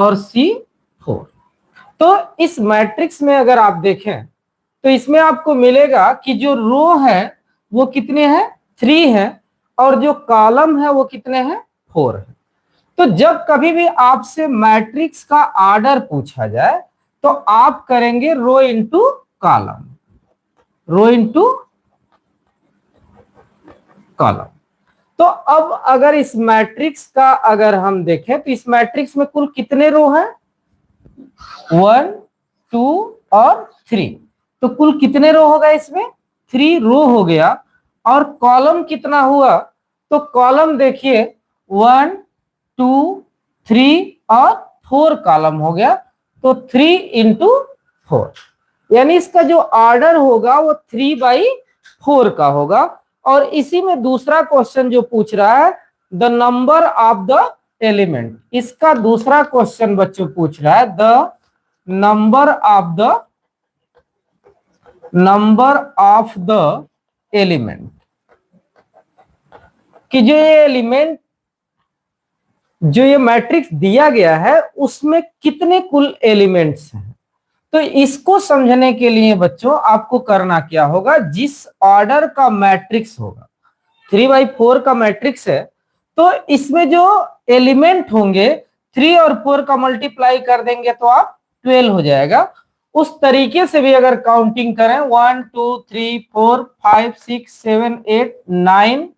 और C4। तो इस मैट्रिक्स में अगर आप देखें तो इसमें आपको मिलेगा कि जो रो है वो कितने हैं, 3 है, और जो कॉलम है वो कितने हैं, 4 है। तो जब कभी भी आपसे मैट्रिक्स का ऑर्डर पूछा जाए तो आप करेंगे rho into column, rho into column. तो अब अगर इस मैट्रिक्स का अगर हम देखें तो इस मैट्रिक्स में कुल कितने रो हैं, 1 2 और 3। तो कुल कितने रो होगा इसमें, 3 रो हो गया। और कॉलम कितना हुआ, तो कॉलम देखिए 1 2 3 और 4 कॉलम हो गया। तो 3 इंटू 4, यानी इसका जो ऑर्डर होगा वो 3/4 का होगा। और इसी में दूसरा क्वेश्चन जो पूछ रहा है the number of the element, इसका दूसरा क्वेश्चन बच्चों पूछ रहा है the number of the element, कि जो ये एलिमेंट, जो ये मैट्रिक्स दिया गया है उसमें कितने कुल एलिमेंट्स हैं। तो इसको समझने के लिए बच्चों आपको करना क्या होगा, जिस ऑर्डर का मैट्रिक्स होगा, 3/4 का मैट्रिक्स है, तो इसमें जो एलिमेंट होंगे 3 और 4 का मल्टीप्लाई कर देंगे तो आप 12 हो जाएगा। उस तरीके से भी अगर काउंटिंग करें 1 2 3 4 5 6 7 8 9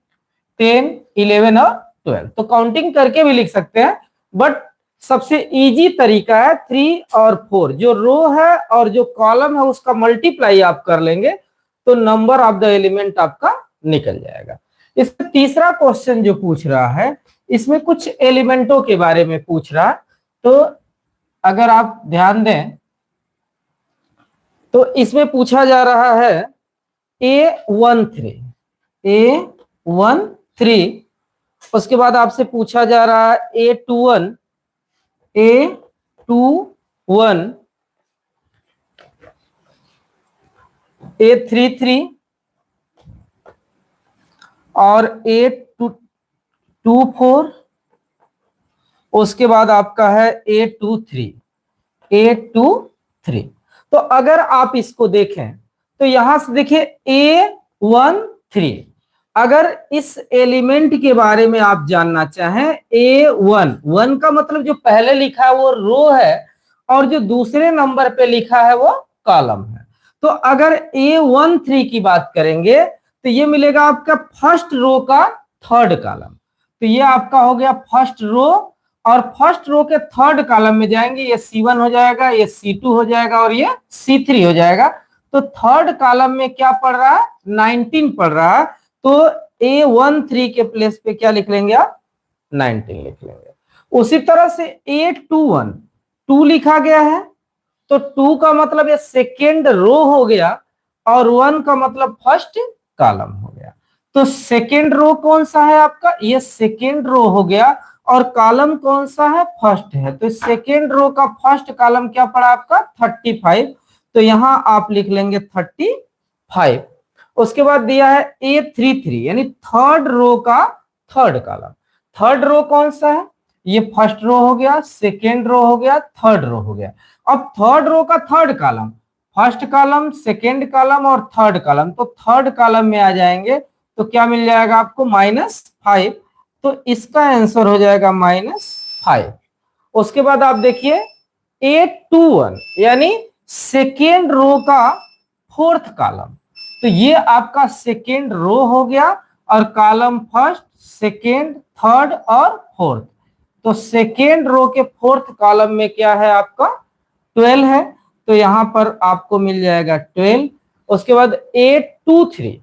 10 11 और 12, तो काउंटिंग करके भी लिख सकते हैं। बट सबसे इजी तरीका है 3 और 4, जो रो है और जो कॉलम है उसका मल्टीप्लाई आप कर लेंगे तो नंबर ऑफ द एलिमेंट आपका निकल जाएगा। इसका तीसरा क्वेश्चन जो पूछ रहा है इसमें कुछ एलिमेंटों के बारे में पूछ रहा है। तो अगर आप ध्यान दें तो इसमें पूछा जा रहा है A13, A13, उसके बाद आपसे पूछा जा रहा है A21, A33 और A24, उसके बाद आपका है A23। तो अगर आप इसको देखें तो यहां से देखिए A13, अगर इस एलिमेंट के बारे में आप जानना चाहें, A1 का मतलब जो पहले लिखा है वो रो है और जो दूसरे नंबर पे लिखा है वो कॉलम है। तो अगर A13 की बात करेंगे तो ये मिलेगा आपका फर्स्ट रो का थर्ड कॉलम। तो ये आपका हो गया फर्स्ट रो, और फर्स्ट रो के थर्ड कॉलम में जाएंगे, ये C1 हो जाएगा, ये C2 हो जाएगा और ये C3 हो जाएगा। तो थर्ड कॉलम में क्या पड़ रहा है, 19 पड़ रहा है। तो A13 के प्लेस पे क्या लिख लेंगे आप, 19 लिख लेंगे। उसी तरह से A21, 2 लिखा गया है तो 2 का मतलब ये सेकेंड रो हो गया और 1 का मतलब फर्स्ट कॉलम हो गया। तो सेकेंड रो कौन सा है आपका, ये सेकेंड रो हो गया, और कॉलम कौन सा है, फर्स्ट है। तो सेकेंड रो का फर्स्ट कॉलम क्या पड़ा आपका, 35। तो यहां आप लिख लेंगे 35। उसके बाद दिया है A33, यानी थर्ड रो का थर्ड कॉलम। थर्ड रो कौन सा है, ये फर्स्ट रो हो गया, सेकेंड रो हो गया, थर्ड रो हो गया। अब थर्ड रो का third column, first column, second column और थर्ड कॉलम, तो थर्ड कॉलम में आ जाएंगे तो क्या मिल जाएगा आपको, -5। तो इसका आंसर हो जाएगा -5। उसके बाद आप देखिए A21, यानी सेकेंड रो का फोर्थ कॉलम, तो ये आपका सेकेंड रो हो गया और कॉलम फर्स्ट, सेकेंड, थर्ड और फोर्थ। तो सेकेंड रो के फोर्थ कॉलम में क्या है आपका, 12 है। तो यहां पर आपको मिल जाएगा 12। उसके बाद A23,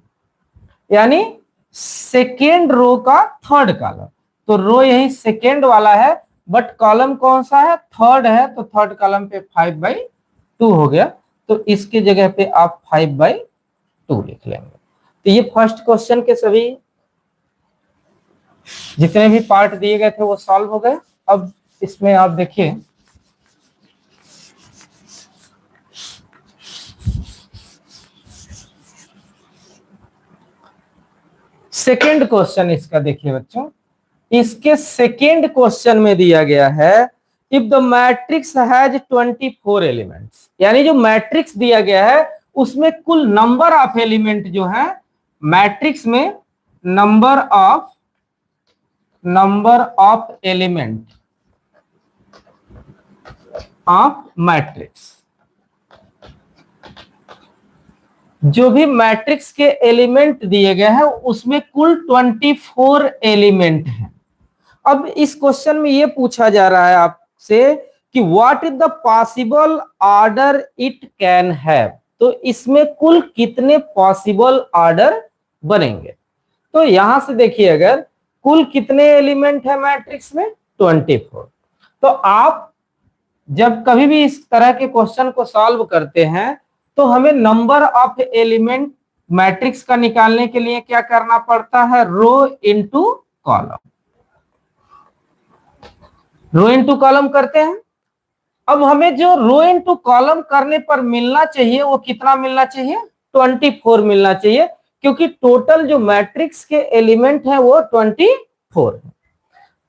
यानी सेकेंड रो का थर्ड कॉलम, तो रो यही सेकेंड वाला है बट कॉलम कौन सा है, थर्ड है। तो थर्ड कॉलम पे 5/2 हो गया, तो इसके जगह पे आप 5/2 लिख लेंगे। तो ये फर्स्ट क्वेश्चन के सभी जितने भी पार्ट दिए गए थे वो सॉल्व हो गए। अब इसमें आप देखिए सेकेंड क्वेश्चन इसका, देखिए बच्चों, इसके सेकेंड क्वेश्चन में दिया गया है if the matrix has 24 elements, यानी जो मैट्रिक्स दिया गया है उसमें कुल नंबर ऑफ एलिमेंट जो है मैट्रिक्स में number of element of matrix, जो भी मैट्रिक्स के एलिमेंट दिए गए हैं उसमें कुल 24 एलिमेंट हैं। अब इस क्वेश्चन में ये पूछा जा रहा है आपसे कि what is the possible order it can have, तो इसमें कुल कितने पॉसिबल ऑर्डर बनेंगे। तो यहां से देखिए अगर कुल कितने एलिमेंट है मैट्रिक्स में 24, तो आप जब कभी भी इस तरह के क्वेश्चन को सॉल्व करते हैं तो हमें नंबर ऑफ एलिमेंट मैट्रिक्स का निकालने के लिए क्या करना पड़ता है, रो इनटू कॉलम, रो इनटू कॉलम करते हैं। अब हमें जो रो इनटू कॉलम करने पर मिलना चाहिए वो कितना मिलना चाहिए, 24 मिलना चाहिए, क्योंकि टोटल जो मैट्रिक्स के एलिमेंट है वो 24 है।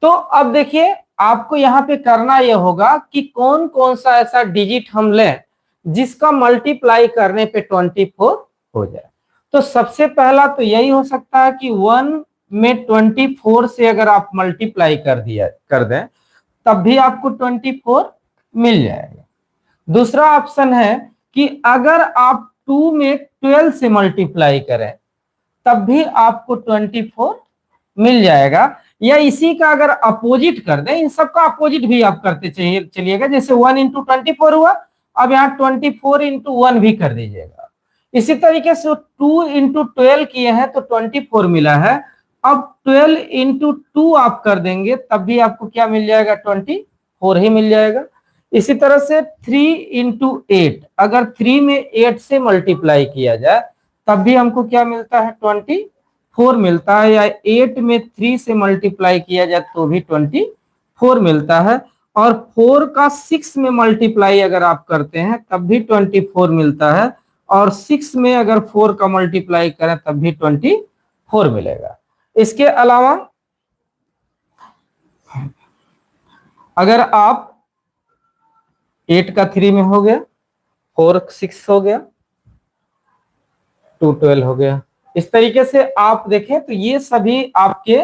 तो अब देखिए आपको यहाँ पे करना यह होगा कि कौन कौन सा ऐसा डिजिट हम लें जिसका मल्टीप्लाई करने पे 24 हो जाए। तो सबसे पहला तो यही हो सकता है कि 1 में 24 से अगर आप मल्टीप्लाई कर दें तब भी आपको 24 मिल जाएगा। दूसरा ऑप्शन है कि अगर आप 2 में 12 से मल्टीप्लाई करें तब भी आपको 24 मिल जाएगा, या इसी का अगर अपोजिट कर दें, इन सबका अपोजिट भी आप करते चलिएगा, जैसे 1 इंटू 24 हुआ, अब यहाँ 24 इंटू 1 भी कर दीजिएगा। इसी तरीके से 2 इंटू 12 किए हैं तो 24 मिला है, अब 12 इंटू 2 आप कर देंगे तब भी आपको क्या मिल जाएगा, 24 ही मिल जाएगा। इसी तरह से 3 इंटू 8, अगर 3 में 8 से मल्टीप्लाई किया जाए तब भी हमको क्या मिलता है, 24 मिलता है, या 8 में 3 से मल्टीप्लाई किया जाए तो भी 24 मिलता है, और 4 का 6 में मल्टीप्लाई अगर आप करते हैं तब भी 24 मिलता है, और 6 में अगर 4 का मल्टीप्लाई करें तब भी 24 मिलेगा। इसके अलावा अगर आप 8 का 3 में हो गया, 4 6 हो गया, 2 12 हो गया, इस तरीके से आप देखें तो ये सभी आपके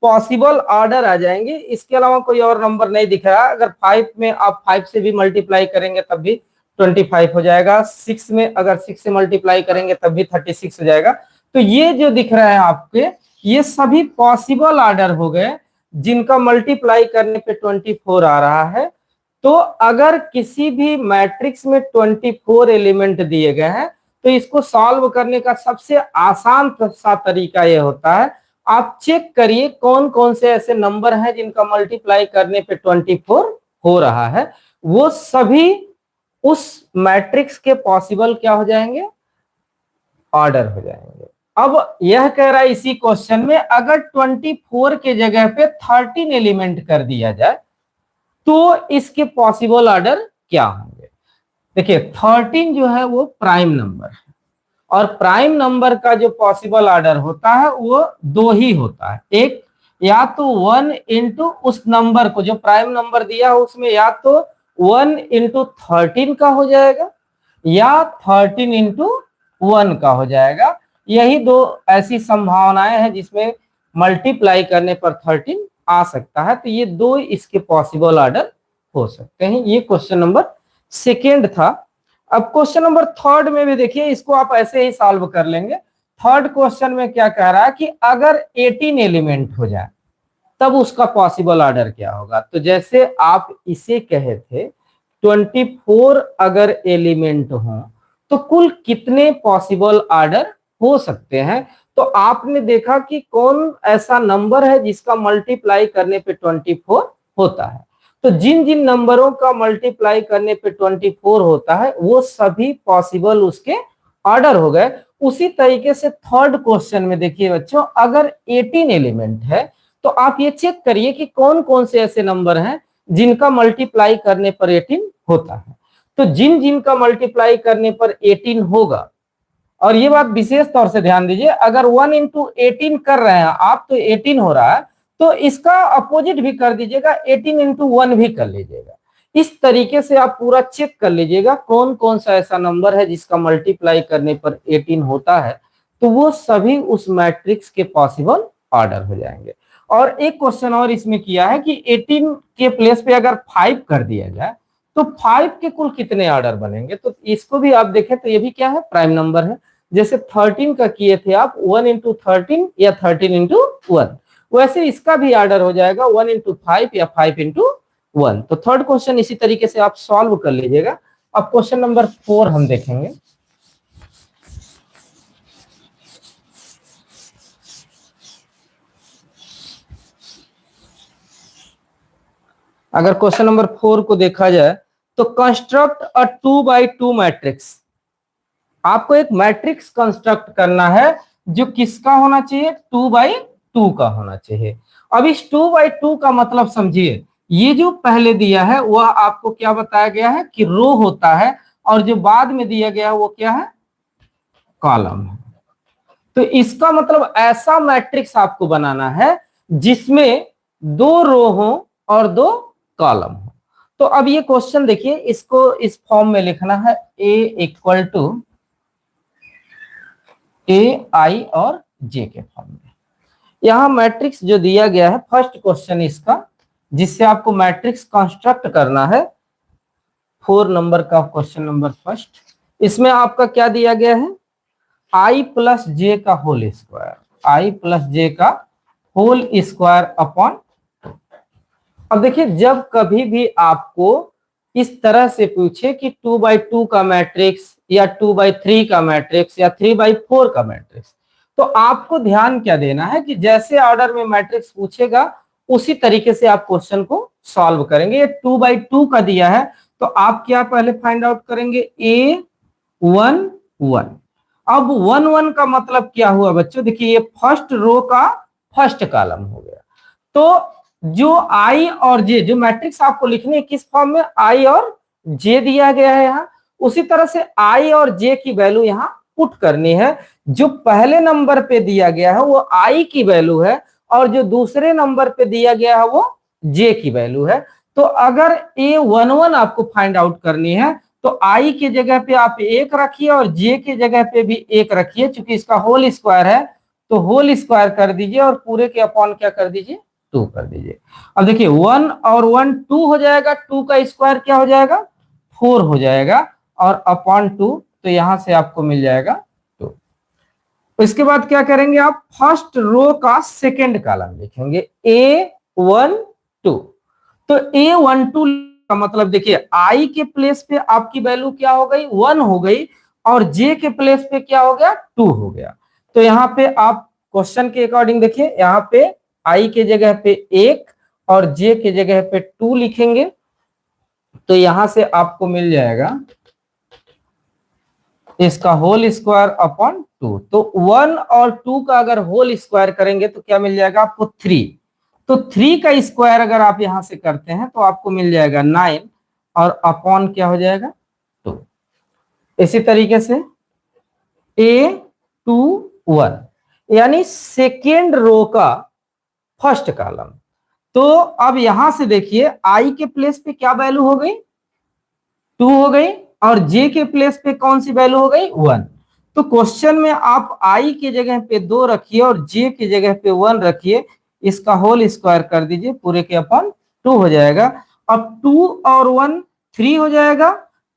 पॉसिबल ऑर्डर आ जाएंगे। इसके अलावा कोई और नंबर नहीं दिख रहा। अगर 5 में आप 5 से भी मल्टीप्लाई करेंगे तब भी 25 हो जाएगा, 6 में अगर 6 से मल्टीप्लाई करेंगे तब भी 36 हो जाएगा। तो ये जो दिख रहा है आपके, ये सभी पॉसिबल ऑर्डर हो गए जिनका मल्टीप्लाई करने पे 24 आ रहा है। तो अगर किसी भी मैट्रिक्स में 24 एलिमेंट दिए गए हैं तो इसको सॉल्व करने का सबसे आसान सा तरीका यह होता है, आप चेक करिए कौन कौन से ऐसे नंबर हैं जिनका मल्टीप्लाई करने पे 24 हो रहा है, वो सभी उस मैट्रिक्स के पॉसिबल क्या हो जाएंगे, ऑर्डर हो जाएंगे। अब यह कह रहा है इसी क्वेश्चन में, अगर 24 के जगह पे 13 एलिमेंट कर दिया जाए तो इसके पॉसिबल ऑर्डर क्या होंगे। देखिए 13 जो है वो प्राइम नंबर है, और प्राइम नंबर का जो पॉसिबल ऑर्डर होता है वो 2 ही होता है। एक, या तो 1 इंटू उस नंबर को जो प्राइम नंबर दिया है उसमें या तो 1 इंटू 13 का हो जाएगा, या 13 इंटू 1 का हो जाएगा। यही 2 ऐसी संभावनाएं हैं जिसमें मल्टीप्लाई करने पर 13 आ सकता है। तो ये 2 इसके पॉसिबल ऑर्डर हो सकते हैं। ये क्वेश्चन नंबर सेकेंड था। अब क्वेश्चन नंबर थर्ड में भी देखिए, इसको आप ऐसे ही सॉल्व कर लेंगे। थर्ड क्वेश्चन में क्या कह रहा है कि अगर 18 एलिमेंट हो जाए तब उसका पॉसिबल ऑर्डर क्या होगा। तो जैसे आप इसे कहे थे 24 अगर एलिमेंट हो तो कुल कितने पॉसिबल ऑर्डर हो सकते हैं। तो आपने देखा कि कौन ऐसा नंबर है जिसका मल्टीप्लाई करने पे 24 होता है। तो जिन जिन नंबरों का मल्टीप्लाई करने पे 24 होता है वो सभी पॉसिबल उसके ऑर्डर हो गए। उसी तरीके से थर्ड क्वेश्चन में देखिए बच्चों, अगर 18 एलिमेंट है तो आप ये चेक करिए कि कौन कौन से ऐसे नंबर हैं जिनका मल्टीप्लाई करने पर 18 होता है। तो जिन जिन का मल्टीप्लाई करने पर 18 होगा, और ये बात विशेष तौर से ध्यान दीजिए, अगर 1 इंटू 18 कर रहे हैं आप तो 18 हो रहा है, तो इसका अपोजिट भी कर दीजिएगा, 18 इंटू 1 भी कर लीजिएगा। इस तरीके से आप पूरा चेक कर लीजिएगा कौन कौन सा ऐसा नंबर है जिसका मल्टीप्लाई करने पर 18 होता है, तो वो सभी उस मैट्रिक्स के पॉसिबल ऑर्डर हो जाएंगे। और एक क्वेश्चन और इसमें किया है कि 18 के प्लेस पे अगर 5 कर दिया जाए तो 5 के कुल कितने ऑर्डर बनेंगे, तो इसको भी आप देखें तो ये भी क्या है, प्राइम नंबर है। जैसे 13 का किए थे आप 1 इंटू 13 या 13 इंटू 1, वैसे इसका भी ऑर्डर हो जाएगा 1 इंटू 5 या 5 इंटू 1। तो थर्ड क्वेश्चन इसी तरीके से आप सॉल्व कर लीजिएगा। अब क्वेश्चन नंबर 4 हम देखेंगे। अगर क्वेश्चन नंबर 4 को देखा जाए तो कंस्ट्रक्ट अ 2 बाई 2 मैट्रिक्स। आपको एक मैट्रिक्स कंस्ट्रक्ट करना है जो किसका होना चाहिए, 2 बाई 2 का होना चाहिए। अब इस 2 बाई 2 का मतलब समझिए, ये जो पहले दिया है वह आपको क्या बताया गया है कि रो होता है, और जो बाद में दिया गया है वो क्या है, कॉलम है। तो इसका मतलब ऐसा मैट्रिक्स आपको बनाना है जिसमें 2 रो हो और 2 कॉलम हो। तो अब ये क्वेश्चन देखिए, इसको इस फॉर्म में लिखना है, A इक्वल टू ए आई और जे के फॉर्म में। यहां मैट्रिक्स जो दिया गया है, फर्स्ट क्वेश्चन इसका जिससे आपको मैट्रिक्स कंस्ट्रक्ट करना है, 4 नंबर का क्वेश्चन नंबर फर्स्ट। इसमें आपका क्या दिया गया है, आई प्लस जे का होल स्क्वायर, आई प्लस जे का होल स्क्वायर अपॉन। अब देखिए, जब कभी भी आपको इस तरह से पूछे कि 2 बाई 2 का मैट्रिक्स या 2 बाई 3 का मैट्रिक्स या 3 बाई 4 का मैट्रिक्स, तो आपको ध्यान क्या देना है कि जैसे ऑर्डर में मैट्रिक्स पूछेगा उसी तरीके से आप क्वेश्चन को सॉल्व करेंगे। ये 2 बाई 2 का दिया है तो आप क्या पहले फाइंड आउट करेंगे, A1 1। अब 1 1 का मतलब क्या हुआ बच्चों, देखिए ये फर्स्ट रो का फर्स्ट कॉलम हो गया। तो जो आई और जे, जो मैट्रिक्स आपको लिखनी है किस फॉर्म में, आई और जे दिया गया है यहाँ, उसी तरह से आई और जे की वैल्यू यहाँ पुट करनी है। जो पहले नंबर पे दिया गया है वो आई की वैल्यू है, और जो दूसरे नंबर पे दिया गया है वो जे की वैल्यू है। तो अगर A11 आपको फाइंड आउट करनी है तो आई की जगह पे आप 1 रखिए और जे की जगह पे भी 1 रखिए, चूंकि इसका होल स्क्वायर है तो होल स्क्वायर कर दीजिए और पूरे के अपॉन क्या कर दीजिए, 2 कर दीजिए। अब देखिए 1 और 1 2 हो जाएगा, 2 का स्क्वायर क्या हो जाएगा, 4 हो जाएगा, और अपॉन 2, तो यहां से आपको मिल जाएगा 2। इसके बाद क्या करेंगे आप, फर्स्ट रो का सेकेंड कॉलम लिखेंगे, A12। तो A12 का मतलब देखिए, आई के प्लेस पे आपकी वैल्यू क्या हो गई, 1 हो गई, और जे के प्लेस पे क्या हो गया, 2 हो गया। तो यहाँ पे आप क्वेश्चन के अकॉर्डिंग देखिए, यहाँ पे आई के जगह पे 1 और जे के जगह पे 2 लिखेंगे, तो यहां से आपको मिल जाएगा इसका होल स्क्वायर अपॉन 2। तो 1 और 2 का अगर होल स्क्वायर करेंगे तो क्या मिल जाएगा आपको, 3। तो 3 का स्क्वायर अगर आप यहां से करते हैं तो आपको मिल जाएगा 9, और अपॉन क्या हो जाएगा, 2। इसी तरीके से A21 यानी सेकेंड रो का फर्स्ट कॉलम। तो अब यहां से देखिए, आई के प्लेस पे क्या वैल्यू हो गई, 2 हो गई, और जे के प्लेस पे कौन सी वैल्यू हो गई, 1। तो क्वेश्चन में आप आई की जगह पे 2 रखिए और जे की जगह पे 1 रखिए, इसका होल स्क्वायर कर दीजिए, पूरे के अपॉन 2 हो जाएगा। अब 2 और 1 3 हो जाएगा,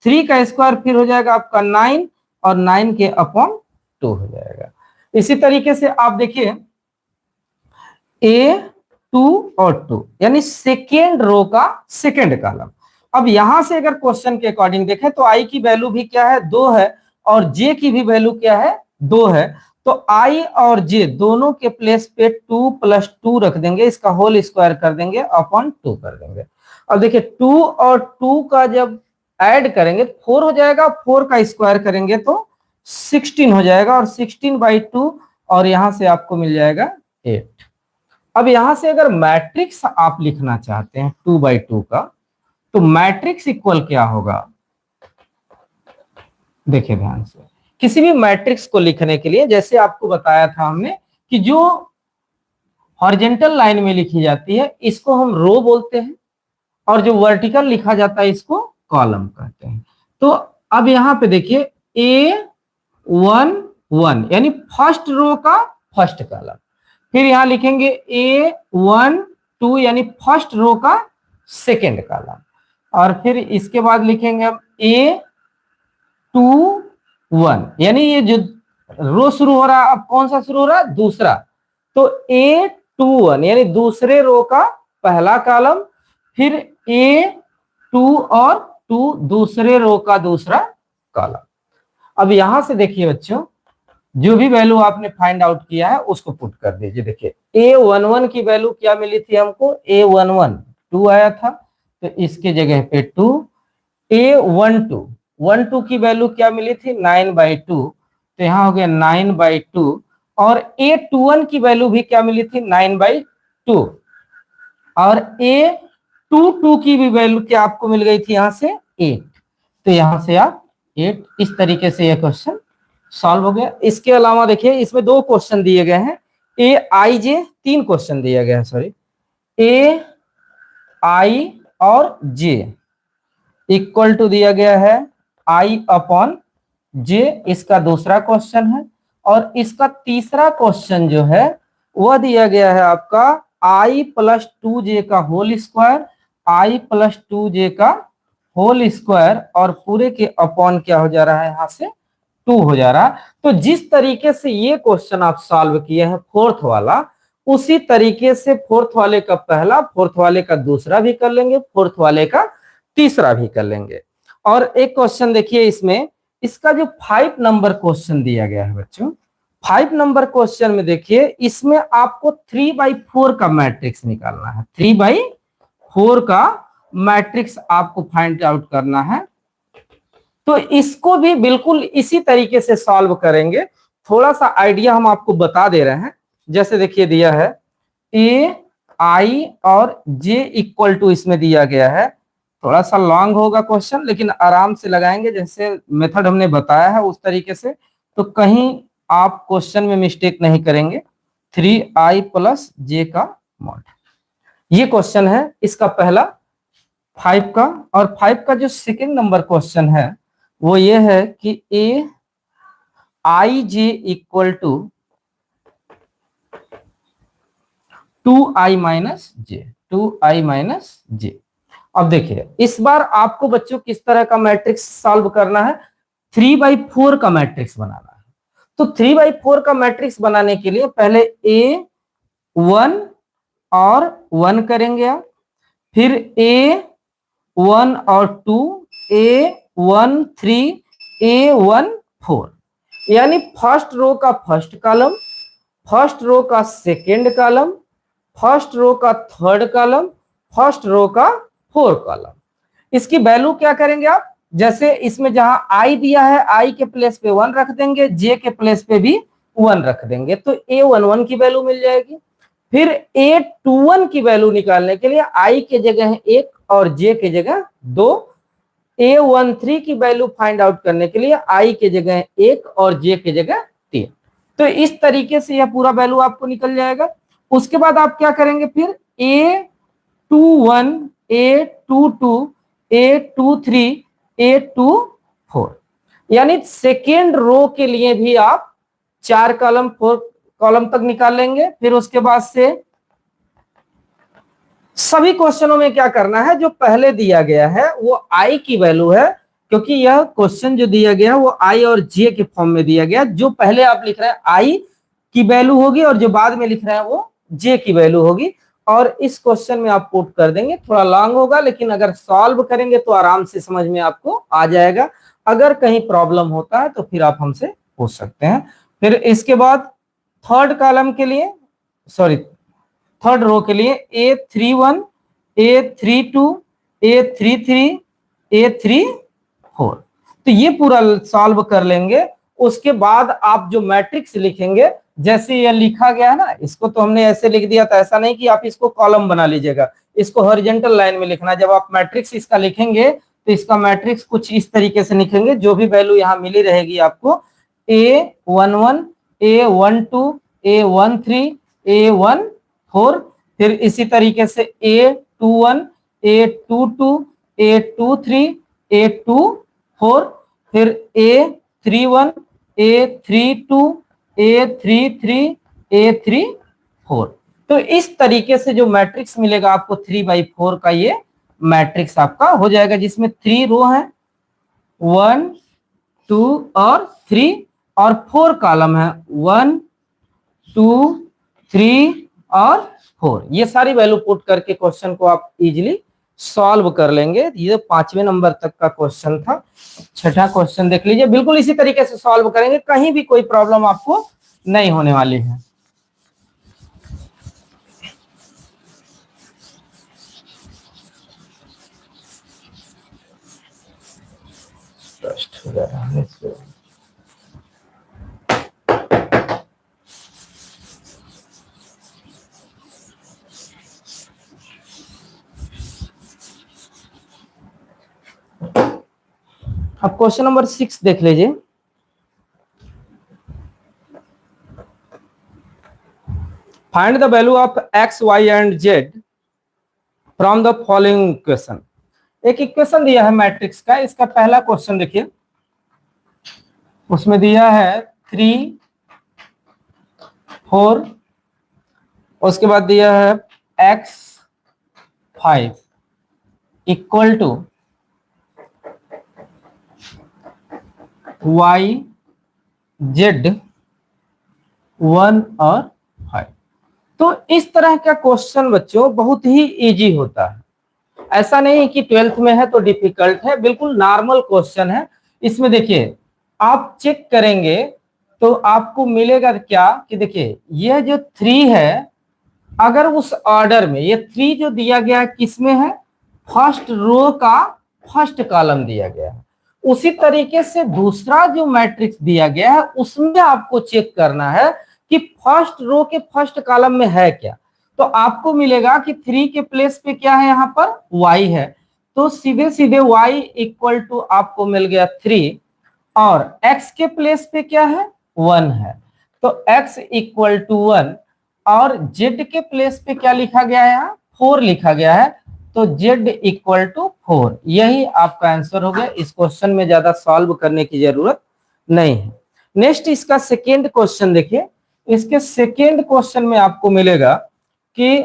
3 का स्क्वायर फिर हो जाएगा आपका 9, और 9 के अपॉन 2 हो जाएगा। इसी तरीके से आप देखिए A2 और 2 यानी सेकेंड रो का सेकेंड कॉलम। अब यहां से अगर क्वेश्चन के अकॉर्डिंग देखें तो आई की वैल्यू भी क्या है, 2 है, और जे की भी वैल्यू क्या है, 2 है। तो आई और जे दोनों के प्लेस पे 2 प्लस 2 रख देंगे, इसका होल स्क्वायर कर देंगे, अपॉन 2 कर देंगे। अब देखिए 2 और 2 का जब ऐड करेंगे 4 हो जाएगा, 4 का स्क्वायर करेंगे तो 16 हो जाएगा, और 16 बाई 2, और यहां से आपको मिल जाएगा 8। अब यहां से अगर मैट्रिक्स आप लिखना चाहते हैं 2 बाई 2 का, तो मैट्रिक्स इक्वल क्या होगा, देखिए ध्यान से। किसी भी मैट्रिक्स को लिखने के लिए जैसे आपको बताया था हमने कि जो हॉरिजॉन्टल लाइन में लिखी जाती है इसको हम रो बोलते हैं, और जो वर्टिकल लिखा जाता है इसको कॉलम कहते हैं। तो अब यहाँ पे देखिए A11 यानी फर्स्ट रो का फर्स्ट कॉलम, फिर यहां लिखेंगे A12 यानी फर्स्ट रो का सेकेंड कॉलम, और फिर इसके बाद लिखेंगे हम A21 यानी ये जो रो शुरू हो रहा है अब कौन सा शुरू हो रहा है, दूसरा, तो A21 यानी दूसरे रो का पहला कॉलम, फिर A2 और 2 दूसरे रो का दूसरा कॉलम। अब यहां से देखिए बच्चों, जो भी वैल्यू आपने फाइंड आउट किया है उसको पुट कर दीजिए। देखिए A11 की वैल्यू क्या मिली थी हमको, A11 2 आया था, तो इसके जगह पे 2। A12 की वैल्यू क्या मिली थी, 9/2, तो यहाँ हो गया 9/2, और A21 की वैल्यू भी क्या मिली थी, 9/2, और A22 की भी वैल्यू क्या आपको मिल गई थी यहाँ से 8, तो यहाँ से आप 8, इस तरीके से यह क्वेश्चन सॉल्व हो गया। इसके अलावा देखिए इसमें 2 क्वेश्चन दिए गए हैं, AIJ 3 क्वेश्चन दिया गया है, सॉरी, AI और J इक्वल टू दिया गया है I/J, इसका दूसरा क्वेश्चन है, और इसका तीसरा क्वेश्चन जो है वह दिया गया है आपका I+2J का होल स्क्वायर, I+2J का होल स्क्वायर, और पूरे के अपॉन क्या हो जा रहा है, यहां से 2 हो जा रहा है। तो जिस तरीके से ये क्वेश्चन आप सॉल्व किए हैं फोर्थ वाला, उसी तरीके से फोर्थ वाले का पहला, फोर्थ वाले का दूसरा भी कर लेंगे, फोर्थ वाले का तीसरा भी कर लेंगे। और एक क्वेश्चन देखिए इसमें, इसका जो 5 नंबर क्वेश्चन दिया गया है बच्चों, 5 नंबर क्वेश्चन में देखिए इसमें आपको 3/4 का मैट्रिक्स निकालना है, 3/4 का मैट्रिक्स आपको फाइंड आउट करना है। तो इसको भी बिल्कुल इसी तरीके से सॉल्व करेंगे, थोड़ा सा आइडिया हम आपको बता दे रहे हैं। जैसे देखिए दिया है AI और J इक्वल टू, इसमें दिया गया है, थोड़ा सा लॉन्ग होगा क्वेश्चन लेकिन आराम से लगाएंगे, जैसे मेथड हमने बताया है उस तरीके से, तो कहीं आप क्वेश्चन में मिस्टेक नहीं करेंगे। 3I+J का मॉड, ये क्वेश्चन है इसका पहला 5 का। और 5 का जो सेकेंड नंबर क्वेश्चन है वो ये है कि AIJ equal to 2I-J, 2I-J। अब देखिए इस बार आपको बच्चों किस तरह का मैट्रिक्स सॉल्व करना है, 3/4 का मैट्रिक्स बनाना है। तो 3/4 का मैट्रिक्स बनाने के लिए पहले A1 और 1 करेंगे आप, फिर A1 और 2, A13, A14, यानी फर्स्ट रो का फर्स्ट कॉलम, फर्स्ट रो का सेकेंड कॉलम, फर्स्ट रो का थर्ड कॉलम, फर्स्ट रो का फोर्थ कॉलम। इसकी वैल्यू क्या करेंगे आप, जैसे इसमें जहां I दिया है I के प्लेस पे 1 रख देंगे, J के प्लेस पे भी 1 रख देंगे, तो A11 की वैल्यू मिल जाएगी। फिर A21 की वैल्यू निकालने के लिए I के जगह 1 और J के जगह 2, A13 की वैल्यू फाइंड आउट करने के लिए I के जगह 1 और J के जगह 3। तो इस तरीके से यह पूरा वैल्यू आपको निकल जाएगा। उसके बाद आप क्या करेंगे, फिर A21, A22, A23, A24, यानी सेकेंड रो के लिए भी आप 4 कॉलम 4 कॉलम तक निकाल लेंगे। फिर उसके बाद से सभी क्वेश्चनों में क्या करना है, जो पहले दिया गया है वो I की वैल्यू है, क्योंकि यह क्वेश्चन जो दिया गया है वो I और J के फॉर्म में दिया गया, जो पहले आप लिख रहे हैं I की वैल्यू होगी और जो बाद में लिख रहे हैं वो J की वैल्यू होगी, और इस क्वेश्चन में आप पुट कर देंगे। थोड़ा लॉन्ग होगा लेकिन अगर सॉल्व करेंगे तो आराम से समझ में आपको आ जाएगा। अगर कहीं प्रॉब्लम होता है तो फिर आप हमसे पूछ सकते हैं। फिर इसके बाद थर्ड कॉलम के लिए, सॉरी थर्ड रो के लिए A31, A32, A33, A34, तो ये पूरा सॉल्व कर लेंगे। उसके बाद आप जो मैट्रिक्स लिखेंगे, जैसे ये लिखा गया है ना, इसको तो हमने ऐसे लिख दिया था, ऐसा नहीं कि आप इसको कॉलम बना लीजिएगा, इसको हॉरिजॉन्टल लाइन में लिखना। जब आप मैट्रिक्स इसका लिखेंगे तो इसका मैट्रिक्स कुछ इस तरीके से लिखेंगे, जो भी वैल्यू यहाँ मिली रहेगी आपको, A11, A12, A13, A14, फिर इसी तरीके से A21, A22, A23, A24, फिर A31, A32, A33, A34। तो इस तरीके से जो मैट्रिक्स मिलेगा आपको 3/4 का ये मैट्रिक्स आपका हो जाएगा, जिसमें 3 रो है, 1, 2 और 3, और 4 कॉलम है, 1, 2, 3 और 4। ये सारी वैल्यू पुट करके क्वेश्चन को आप इजीली सॉल्व कर लेंगे। ये 5वें नंबर तक का क्वेश्चन था। छठा क्वेश्चन देख लीजिए, बिल्कुल इसी तरीके से सॉल्व करेंगे, कहीं भी कोई प्रॉब्लम आपको नहीं होने वाली है। अब क्वेश्चन नंबर 6 देख लीजिए। Find the value of x, y and z from the following equation. एक इक्वेशन दिया है मैट्रिक्स का, इसका पहला क्वेश्चन देखिए, उसमें दिया है 3, 4, उसके बाद दिया है x, 5 equal to y, z 1 और 5। तो इस तरह का क्वेश्चन बच्चों बहुत ही इजी होता है, ऐसा नहीं कि 12th में है तो डिफिकल्ट है, बिल्कुल नॉर्मल क्वेश्चन है। इसमें देखिए आप चेक करेंगे तो आपको मिलेगा क्या कि देखिए यह जो 3 है, अगर उस ऑर्डर में ये 3 जो दिया गया है किसमें है, फर्स्ट रो का फर्स्ट कॉलम दिया गया है। उसी तरीके से दूसरा जो मैट्रिक्स दिया गया है उसमें आपको चेक करना है कि फर्स्ट रो के फर्स्ट कॉलम में है क्या। तो आपको मिलेगा कि 3 के प्लेस पे क्या है, यहाँ पर y है, तो सीधे सीधे y इक्वल टू आपको मिल गया 3, और x के प्लेस पे क्या है, 1 है, तो x इक्वल टू 1, और z के प्लेस पे क्या लिखा गया है, यहाँ 4 लिखा गया है, तो z इक्वल टू 4। यही आपका आंसर हो गया। इस क्वेश्चन में ज्यादा सॉल्व करने की जरूरत नहीं है। नेक्स्ट इसका सेकेंड क्वेश्चन देखिए। इसके सेकेंड क्वेश्चन में आपको मिलेगा कि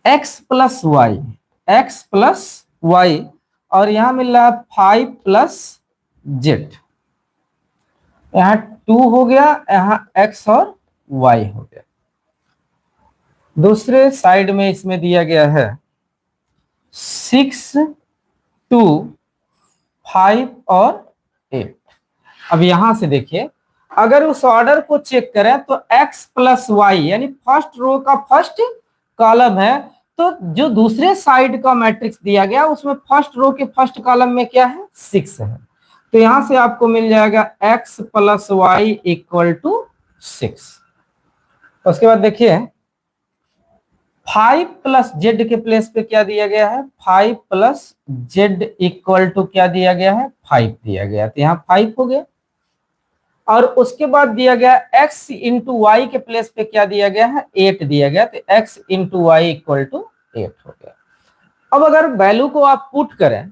x plus y, x plus y, और यहां मिल रहा है 5 प्लस जेड, यहां 2 हो गया, यहां x और y हो गया। दूसरे साइड में इसमें दिया गया है 6, 2, 5 और 8। अब यहां से देखिए, अगर उस ऑर्डर को चेक करें तो x प्लस वाई यानी फर्स्ट रो का फर्स्ट कॉलम है, तो जो दूसरे साइड का मैट्रिक्स दिया गया उसमें फर्स्ट रो के फर्स्ट कॉलम में क्या है, 6 है, तो यहां से आपको मिल जाएगा x plus y equal to 6। उसके बाद देखिए 5 प्लस जेड के प्लेस पे क्या दिया गया है, 5 प्लस जेड इक्वल टू क्या दिया गया है, 5 दिया गया, तो यहाँ 5 हो गया। और उसके बाद दिया गया x इंटू वाई के प्लेस पे क्या दिया गया है, 8 दिया गया, तो x into y equal to 8 हो गया। अब अगर वैल्यू को आप पुट करें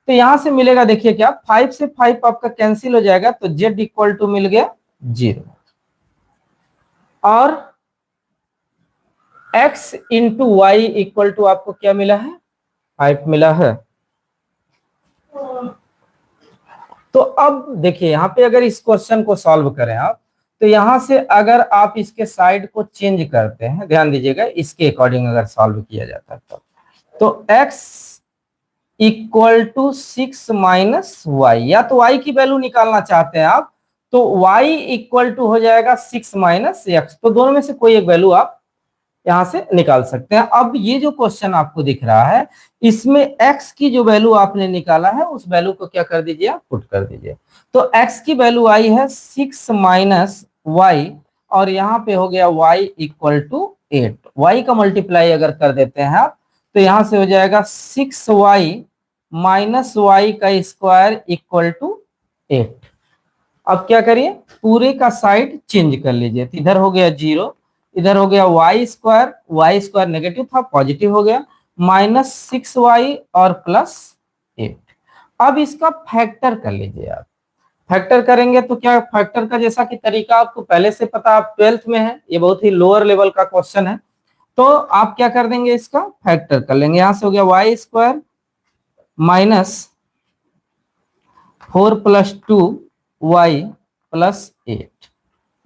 तो यहां से मिलेगा, देखिए क्या 5 से 5 आपका कैंसिल हो जाएगा, तो z इक्वल टू मिल गया 0, और x into y equal to आपको क्या मिला है, 5 मिला है। तो अब देखिए यहाँ पे अगर इस क्वेश्चन को सॉल्व करें आप, तो यहां से अगर आप इसके साइड को चेंज करते हैं, ध्यान दीजिएगा, इसके अकॉर्डिंग अगर सॉल्व किया जाता है तो x equal to 6 minus y, या तो y की वैल्यू निकालना चाहते हैं आप तो y इक्वल टू हो जाएगा 6 माइनस एक्स, तो दोनों में से कोई एक वैल्यू आप यहां से निकाल सकते हैं। अब ये जो क्वेश्चन आपको दिख रहा है इसमें x की जो वैल्यू आपने निकाला है उस वैल्यू को क्या कर दीजिए, आप पुट कर दीजिए। तो x की वैल्यू आई है 6 माइनस वाई, और यहाँ पे हो गया y इक्वल टू 8। y का मल्टीप्लाई अगर कर देते हैं आप तो यहां से हो जाएगा 6y माइनस वाई का स्क्वायर इक्वल टू 8। अब क्या करिए, पूरे का साइड चेंज कर लीजिए, तो इधर हो गया 0, इधर हो गया y स्क्वायर नेगेटिव था पॉजिटिव हो गया, -6y और +8। अब इसका फैक्टर कर लीजिए आप। फैक्टर करेंगे तो क्या, फैक्टर का जैसा कि तरीका आपको पहले से पता, आप 12th में है, ये बहुत ही लोअर लेवल का क्वेश्चन है। तो आप क्या कर देंगे, इसका फैक्टर कर लेंगे। यहां से हो गया y square -4 + 2y + 8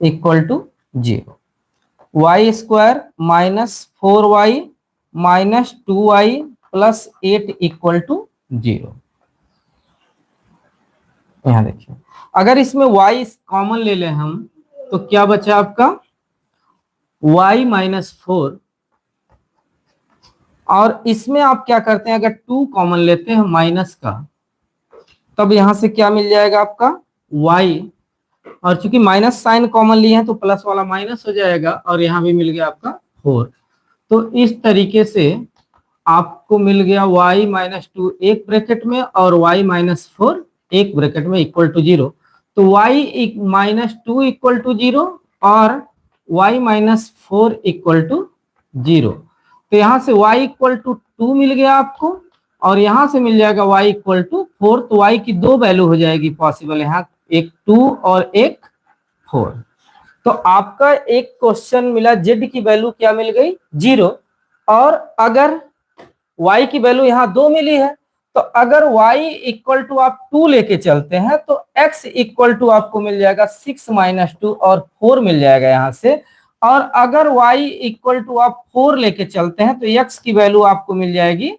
equal to 0। y square -4y -2y + 8 equal to 0। यहां देखिए, अगर इसमें y कॉमन ले लें हम तो क्या बचा आपका, y -4, और इसमें आप क्या करते हैं, अगर 2 कॉमन लेते हैं माइनस का, तब यहां से क्या मिल जाएगा आपका y, और चूंकि माइनस साइन कॉमन लिए हैं तो प्लस वाला माइनस हो जाएगा, और यहां भी मिल गया आपका 4। तो इस तरीके से आपको मिल गया y -2 एक ब्रैकेट में और y -4 एक ब्रैकेट में इक्वल टू 0। तो y -2 इक्वल टू 0 और y -4 इक्वल टू 0। तो यहां से y इक्वल टू 2 मिल गया आपको, और यहां से मिल जाएगा y इक्वल टू 4। तो y की 2 वैल्यू हो जाएगी पॉसिबल, यहाँ एक 2 और एक 4। तो आपका एक क्वेश्चन मिला, z की वैल्यू क्या मिल गई, 0। और अगर y की वैल्यू यहाँ 2 मिली है, तो अगर y इक्वल टू आप 2 लेके चलते हैं तो x इक्वल टू आपको मिल जाएगा 6 - 2 और 4 मिल जाएगा यहां से। और अगर y इक्वल टू आप 4 लेके चलते हैं तो x की वैल्यू आपको मिल जाएगी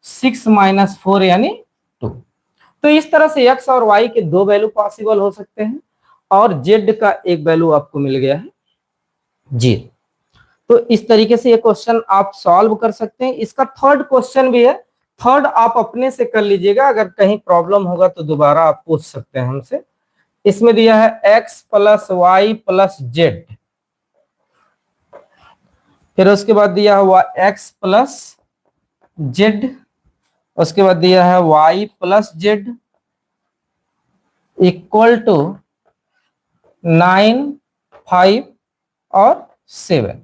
6 - 4 यानी 2। तो इस तरह से x और y के 2 वैल्यू पॉसिबल हो सकते हैं, और z का एक वैल्यू आपको मिल गया है जी। तो इस तरीके से ये क्वेश्चन आप सॉल्व कर सकते हैं। इसका थर्ड क्वेश्चन भी है, थर्ड आप अपने से कर लीजिएगा, अगर कहीं प्रॉब्लम होगा तो दोबारा आप पूछ सकते हैं हमसे। इसमें दिया है x + y + z, फिर उसके बाद दिया हुआ x + z, उसके बाद दिया है y + z इक्वल टू 9, 5 और 7।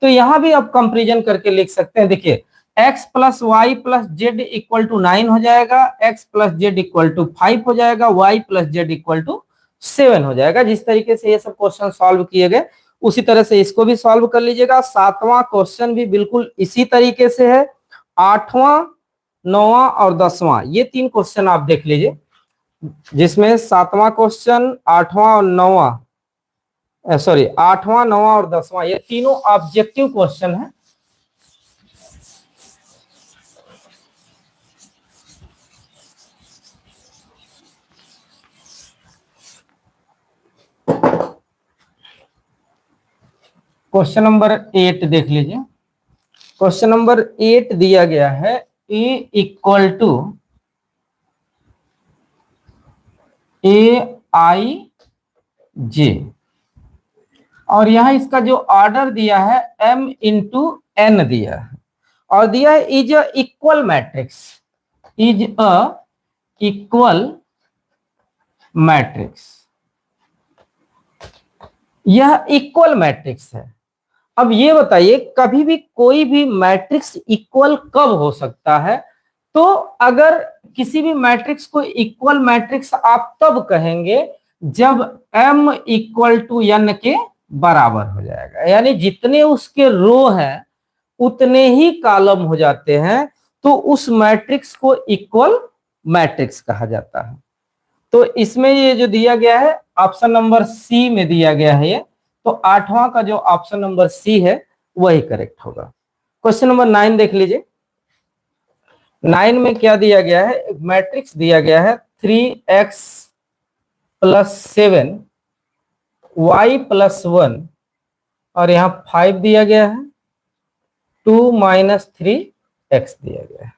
तो यहां भी आप कंपेरिजन करके लिख सकते हैं। देखिए x + y + z equal to 9 हो जाएगा, x + z इक्वल टू 5 हो जाएगा, y + z इक्वल टू 7 हो जाएगा। जिस तरीके से ये सब क्वेश्चन सॉल्व किए गए उसी तरह से इसको भी सॉल्व कर लीजिएगा। 7वां क्वेश्चन भी बिल्कुल इसी तरीके से है। 8वां, 9वां और 10वां, ये 3 क्वेश्चन आप देख लीजिए, जिसमें 7वां क्वेश्चन, 8वां और 9वां, सॉरी 8वां, 9वां और 10वां, ये तीनों ऑब्जेक्टिव क्वेश्चन है। क्वेश्चन नंबर 8 देख लीजिए। क्वेश्चन नंबर 8 दिया गया है a इक्वल टू aij, और यहां इसका जो ऑर्डर दिया है m × n दिया है, और दिया है is a equal matrix, is a equal matrix. यह इक्वल मैट्रिक्स है। अब ये बताइए, कभी भी कोई भी मैट्रिक्स इक्वल कब हो सकता है? तो अगर किसी भी मैट्रिक्स को इक्वल मैट्रिक्स आप तब कहेंगे जब m = n के बराबर हो जाएगा, यानी जितने उसके रो हैं उतने ही कॉलम हो जाते हैं, तो उस मैट्रिक्स को इक्वल मैट्रिक्स कहा जाता है। तो इसमें ये जो दिया गया है ऑप्शन नंबर सी में दिया गया है ये, तो 8वां का जो ऑप्शन नंबर सी है वही करेक्ट होगा। क्वेश्चन नंबर 9 देख लीजिए। 9 में क्या दिया गया है, मैट्रिक्स दिया गया है 3x + 7 y + 1, और यहाँ 5 दिया गया है, 2 - 3x दिया गया है।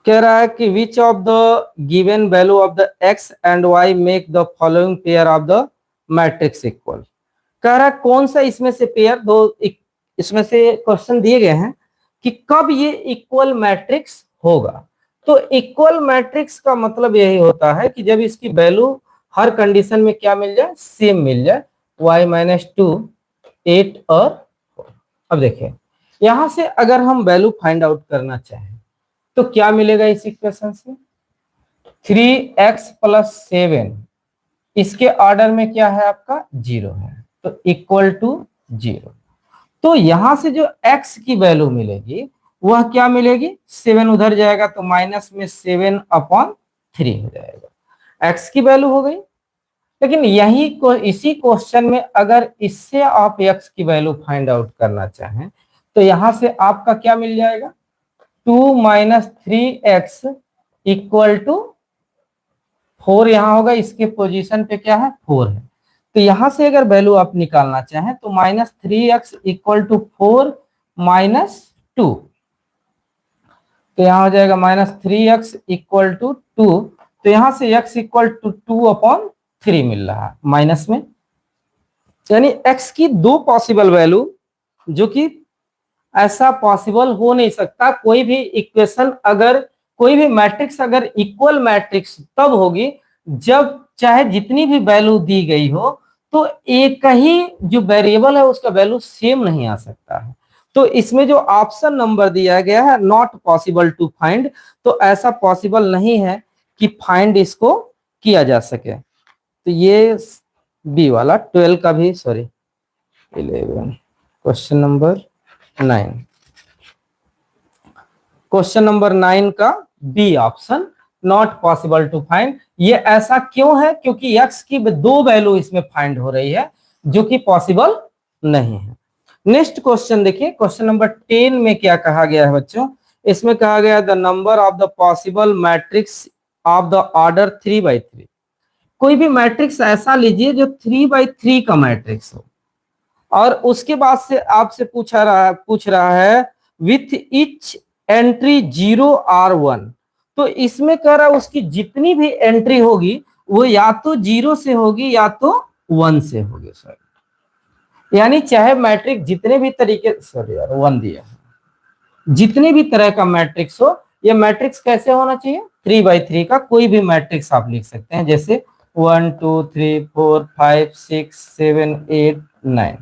कह रहा है कि which of the given value of the x and y make the following pair of the matrix equal. कह रहा है कौन सा इसमें से पेयर, दो इसमें से क्वेश्चन दिए गए हैं कि कब ये इक्वल मैट्रिक्स होगा। तो इक्वल मैट्रिक्स का मतलब यही होता है कि जब इसकी वैल्यू हर कंडीशन में क्या मिल जाए, सेम मिल जाए, y - 2, 8 और 4। अब देखिए यहां से अगर हम वैल्यू फाइंड आउट करना चाहें तो क्या मिलेगा इस इक्वेशन से, 3x प्लस 7, इसके ऑर्डर में क्या है आपका 0 है, तो इक्वल टू 0। तो यहां से जो x की वैल्यू मिलेगी वह क्या मिलेगी, 7 उधर जाएगा तो माइनस में 7/3 हो जाएगा, x की वैल्यू हो गई। लेकिन यही को इसी क्वेश्चन में अगर इससे आप x की वैल्यू फाइंड आउट करना चाहें तो यहां से आपका क्या मिल जाएगा, 2 माइनस 3x इक्वल टू 4 यहां होगा, इसके पोजीशन पे क्या है 4 है। तो यहां से अगर वैल्यू आप निकालना चाहें तो -3x इक्वल टू 4 माइनस 2, तो यहां हो जाएगा -3x इक्वल टू 2, तो यहां से x इक्वल टू 2/3 मिल रहा है माइनस में, यानी x की दो पॉसिबल वैल्यू, जो कि ऐसा पॉसिबल हो नहीं सकता। कोई भी इक्वेशन अगर कोई भी मैट्रिक्स अगर इक्वल मैट्रिक्स तब होगी जब चाहे जितनी भी वैल्यू दी गई हो तो एक ही जो वेरिएबल है उसका वैल्यू सेम नहीं आ सकता है। तो इसमें जो ऑप्शन नंबर दिया गया है नॉट पॉसिबल टू फाइंड, तो ऐसा पॉसिबल नहीं है कि फाइंड इसको किया जा सके। तो ये बी वाला 12 का भी, sorry 11, question number 9, question number 9 का B option not possible to find. ये ऐसा क्यों है, क्योंकि x की दो वैल्यू इसमें फाइंड हो रही है जो कि पॉसिबल नहीं है। नेक्स्ट क्वेश्चन देखिए, क्वेश्चन नंबर 10 में क्या कहा गया है बच्चों, इसमें कहा गया the number of the possible matrix of the order 3/3। कोई भी मैट्रिक्स ऐसा लीजिए जो 3/3 का मैट्रिक्स हो और उसके बाद से आपसे पूछ रहा है विथ इच एंट्री 0 और 1। तो इसमें कह रहा है उसकी जितनी भी एंट्री होगी वो या तो 0 से होगी या तो 1 से होगी सर, यानी चाहे मैट्रिक्स जितने भी तरीके, सॉरी यार 1 दिया, जितने भी तरह का मैट्रिक्स हो, ये मैट्रिक्स कैसे होना चाहिए 3/3 का। कोई भी मैट्रिक्स आप लिख सकते हैं, जैसे 1 2 3 4 5 6 7 8 9।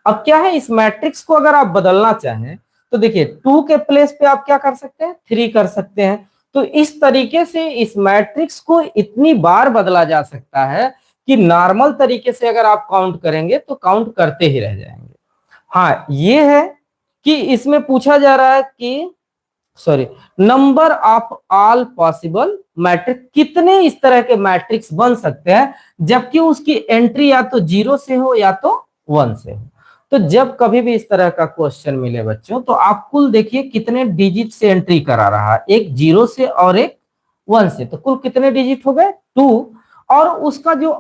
अब क्या है, इस मैट्रिक्स को अगर आप बदलना चाहें तो देखिए 2 के प्लेस पे आप क्या कर सकते हैं 3 कर सकते हैं। तो इस तरीके से इस मैट्रिक्स को इतनी बार बदला जा सकता है कि नॉर्मल तरीके से अगर आप काउंट करेंगे तो काउंट करते ही रह जाएंगे। हाँ ये है कि इसमें पूछा जा रहा है कि sorry number of all possible matrix, कितने इस तरह के मैट्रिक्स बन सकते हैं जबकि उसकी एंट्री या तो 0 से हो या तो 1 से हो। तो जब कभी भी इस तरह का क्वेश्चन मिले बच्चों तो आप कुल देखिए कितने डिजिट से एंट्री करा रहा है, एक 0 से और एक 1 से, तो कुल कितने डिजिट हो गए 2, और उसका जो